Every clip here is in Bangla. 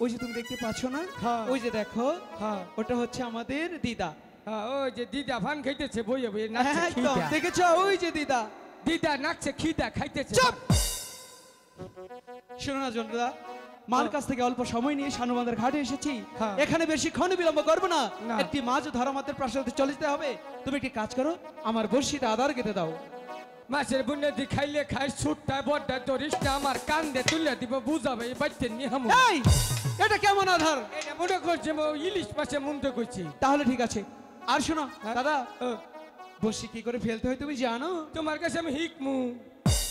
ওই যে তুমি দেখতে পাচ্ছ না, ওই যে দেখো, ওটা হচ্ছে আমাদের দিদা। ওই যে দিদা ভান খাইতেছে, বইয়ে বইয়ে নাচছে। একদম দেখেছো, ওই যে দিদা, দিদা নাচছে, খিদা খাইতেছে। চুপ! শোনো না জনদা, মার কাছ থেকে অল্প সময় নিয়ে শানুবান্ধার ঘাটে এসেছি। এখানে বেশিক্ষণ বিলম্ব করবো না, একটি মাছ ধরা মাত্র প্রাসাদে চলে যেতে হবে। তুমি একটি কাজ করো, আমার বর্ষিতে আদার গেতে দাও। মাছের বুনেদি খাইলে খাই, ছুটটা বড়টা ধরিস না, আমার কান্দে তুলে দিব, বুঝাবে এই বাচ্চা নিয়ে হামু। এই, এটা কেমন আধার? এটা মনে করছে ইলিশ মাছের মন্দ করছি। তাহলে ঠিক আছে। আর শোনো দাদা, বর্ষি কি করে ফেলতে হয় তুমি জানো? তোমার কাছে আমি হিকমু।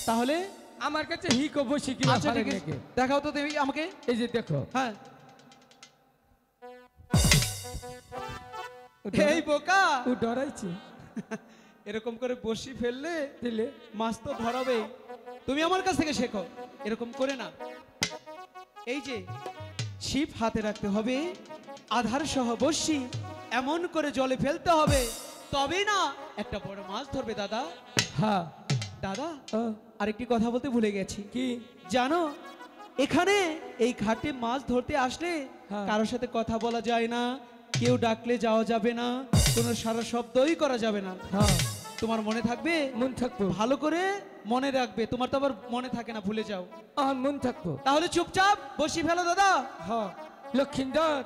তাহলে আমার কাছে হিক ও বসি কি দেখাও তো দেবী আমাকে। এই যে দেখো, হ্যাঁ, এই বোকা, ও ডরাইছে। এরকম করে বসি ফেললে দিলে মাছ তো ধরাবে। তুমি আমার কাছ থেকে শেখো, এরকম করে না। এই যে ছিপ হাতে রাখতে হবে, আধার সহ বসি এমন করে জলে ফেলতে হবে, তবেই না একটা বড় মাছ ধরবে দাদা। হ্যাঁ দাদা, আরেকটি কথা বলতে ভুলে গেছি। কি জানো, এখানে এই ঘাটে মাছ ধরতে আসলে কারোর সাথে কথা বলা যায় না, কেউ ডাকলে যাওয়া যাবে না, কোনো সারা শব্দই করা যাবে না। তোমার মনে থাকবে? মন থাকবো। ভালো করে মনে রাখবে, তোমার তো আবার মনে থাকে না, ভুলে যাও। মন থাকবো। তাহলে চুপচাপ বসি ফেলো দাদা। হ্যাঁ লক্ষিন্দর,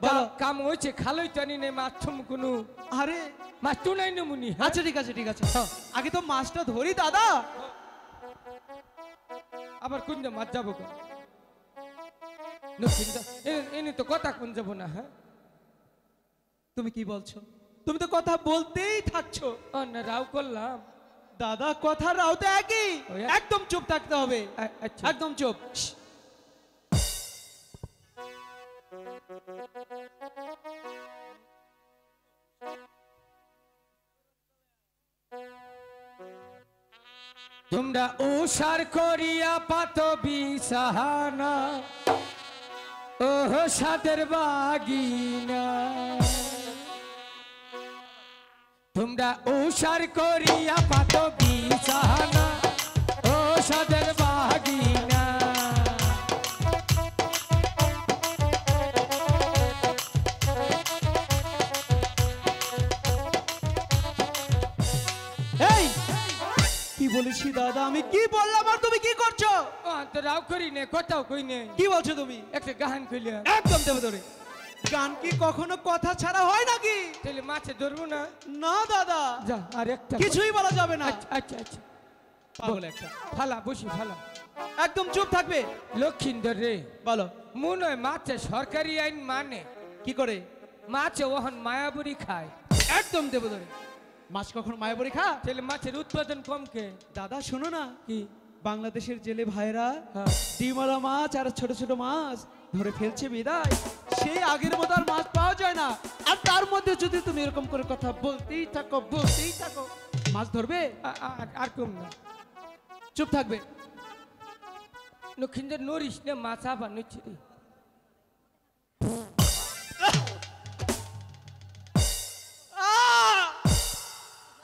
বলো। কাম হয়েছে, খালোই টানি নেই মাছ থম কোনো। আরে মাছ তো নাই নমুনি। আচ্ছা ঠিক আছে ঠিক আছে, আগে তো মাছটা ধরি দাদা। আবার কোন মাছ যাবো? লক্ষিন্দর এনে তো কথা কোন যাবো না। হ্যাঁ তুমি কি বলছো? তুমি তো কথা বলতেই থাকছো। না রাও করলাম দাদা, কথা রাও তো একই, একদম চুপ থাকতে হবে। আচ্ছা একদম চুপ। তোমরা উষার করিয়া পাত বিছানা, ওহ সাদের বাগিনা। তোমরা উষার করিয়া পাত বিছানা, ও সাদের বাগিনা। এই কি বলেছি দাদা, আমি কি বললাম আর তুমি কি করছো? তো রাও করি নে, কথাও কই নে। কি বলছো তুমি? একটা গান কইলে একদম দেবে ধরে। গান কি কখনো কথা ছাড়া হয় নাকি? তাহলে মাছে ধরবো না? না দাদা, যা আর একটা কিছুই বলা যাবে না। আচ্ছা আচ্ছা পাগল একটা। ফালা বসি ফালা, একদম চুপ থাকবে। লক্ষিন্দর রে, বলো। মনে হয় মাছে সরকারি আইন মানে কি করে? মাছে ওহন মায়াবুরি খায়। একদম দেবে ধরে। মাছ কখন মায়াবরি খা? তাহলে মাছের উৎপাদন কম কে? দাদা শোনো না, কি বাংলাদেশের জেলে ভাইরা ডিমলা মাছ আর ছোট ছোট মাছ ধরে ফেলছে বিদায়, সেই আগের মতো আর মাছ পাওয়া যায় না। আর তার মধ্যে যদি তুমি এরকম করে কথা বলতেই থাকো মাছ ধরবে? আর কম না, চুপ থাকবে। লক্ষিন্দর নরিস না, মাছ আবার নিচ্ছে রে।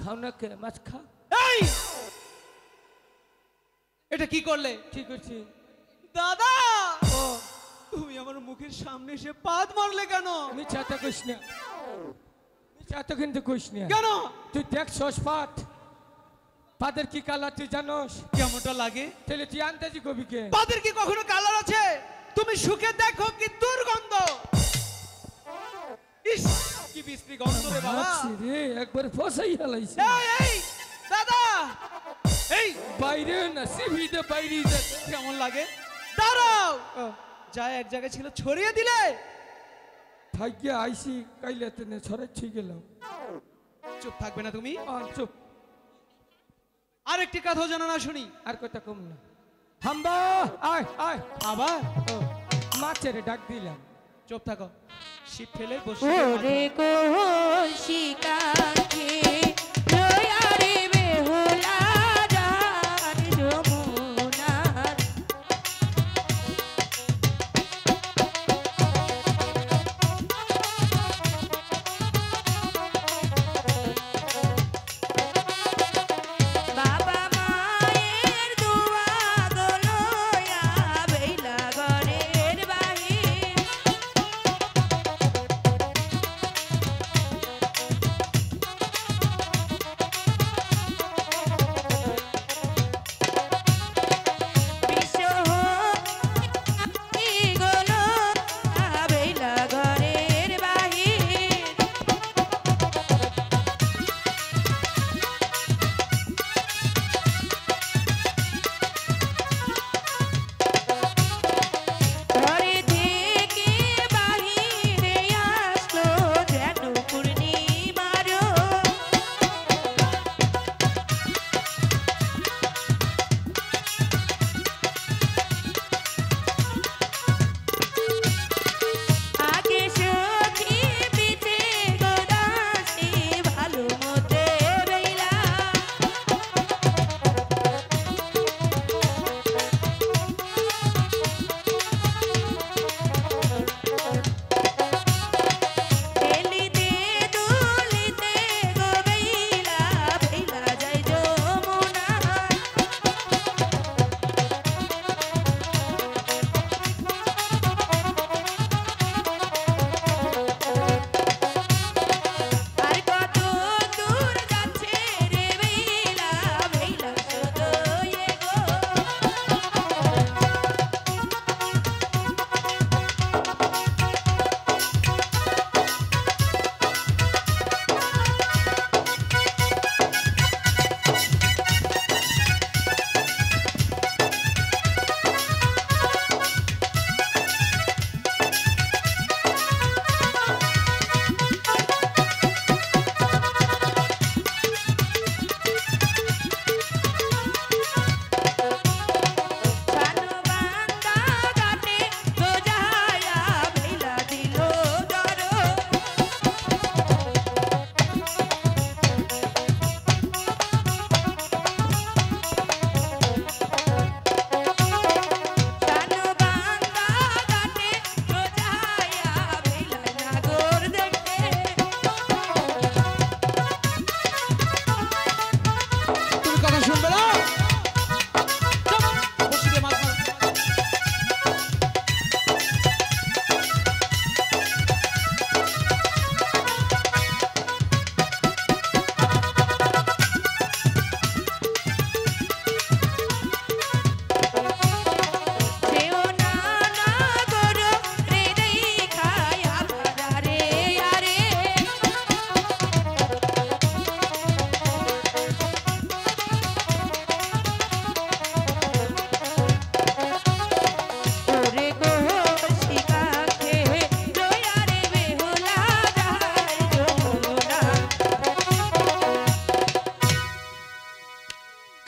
খাও না কে মাছ খা। এই এটা কি করলে? ঠিক আছে দাদা, তুমি আমার মুখের সামনে এসে পাদ মারলে কেন? মিছাটা কইস না, মিছাটা কিন্তু কইস না। কেন? তুই দেখছস পাত, পাদের কি কালার তুই জানোস? কেমনটা লাগে? তাহলে তুই আন্দাজি কবি কে? পাদের কি কখনো কালার আছে? তুমি সুখে দেখো কি দুর্গন্ধ। ইস, কি বিশ্রী গন্ধ রে বাবা। রে একবার ফসাই হালাইছে। এই দাদা, এই বাইরে না সিভিতে বাইরে যাচ্ছে। কেমন লাগে? দাঁড়াও, যা এক জায়গায় ছিল ছড়িয়ে দিলে। থাইকে আইসি কাইলাতে নে ছড়াচ্ছি গেলাম। চুপ থাকবে না তুমি? চুপ। আরেকটি কথা জানো না শুনি? আর কথা কম না। হাম্বা আয় আয়। আবার মাছের ডাক দিলাম। চুপ থাকো। শিব ফেলে বসে। ওরে কৌশিকাকে লয়া রে বেহুলা যার যমুনার। বাবা মায়ের দুয়া গো লয়া বেলা ঘরের বাহির।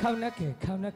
খাও না কে খাও না